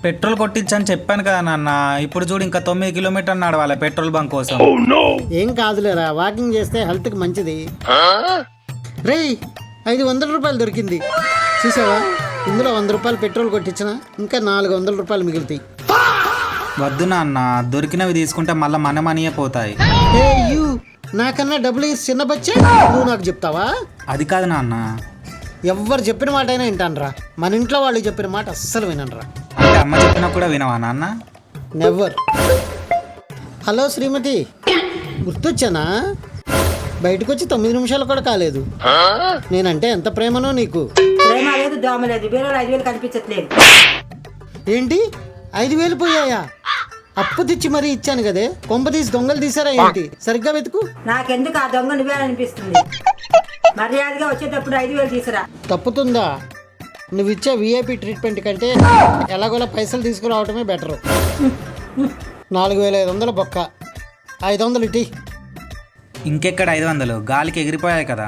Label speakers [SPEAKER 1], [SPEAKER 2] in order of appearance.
[SPEAKER 1] Petrol కొట్టించని చెప్పాను కదా నాన్న. ఇప్పుడు చూడు ఇంకా 9 కిలోమీటర్లు నడవాలి పెట్రోల్ బంక్ కోసం.
[SPEAKER 2] ఏం కాదులేరా, వాకింగ్ చేస్తే హెల్త్కి మంచిది. రేయ్, 500 రూపాయలు దొరికింది చూసావా? ఇందులో 100 రూపాయలు పెట్రోల్ కొట్టించిన ఇంకా 400 రూపాయలు మిగులుతాయి.
[SPEAKER 1] వద్దు నాన్న, దొరికినవి తీసుకుంటే మళ్ళీ మన మనీయే పోతాయి.
[SPEAKER 2] ఏ యూ, నాకన్నా డబ్బులు ఇచ్చి చిన్న బచ్చే నువ్వు నాకు చెప్తావా?
[SPEAKER 1] అది కాదు నాన్న.
[SPEAKER 2] ఎవ్వరు చెప్పిన మాట అయినా వింటానరా, మన ఇంట్లో వాళ్ళు చెప్పిన మాట అస్సలు వినరా.
[SPEAKER 1] అంటే అమ్మ చెప్పినా కూడా వినవా నాన్న?
[SPEAKER 2] నెవర్. హలో శ్రీమతి, గుర్తొచ్చానా? బయటకు వచ్చి 9 నిమిషాలు కూడా కాలేదు. నేనంటే ఎంత ప్రేమనో నీకు.
[SPEAKER 3] ప్రేమ లేదు, దోమ లేదు, బీరోలో 5,000 కనిపించట్లేదు.
[SPEAKER 2] ఏంటి 5,000 పోయాయా? అప్పు తెచ్చి మరీ ఇచ్చాను కదే, కొంప తీసి దొంగలు తీసారా ఏంటి? సరిగ్గా వెతుకు.
[SPEAKER 3] నాకెందుకు ఆ దొంగ నువ్వే అనిపిస్తుంది. మర్యాదగా వచ్చేటప్పుడు 5,000 తీసురా.
[SPEAKER 2] తప్పుతుందా? నువ్వు ఇచ్చే విఐపి ట్రీట్మెంట్ కంటే ఎలాగోలా పైసలు తీసుకురావటమే బెటరు. 4,500 బొక్క, 500 ఇటీ.
[SPEAKER 1] ఇంకెక్కడ 500? గాలికి ఎగిరిపోయాయి కదా.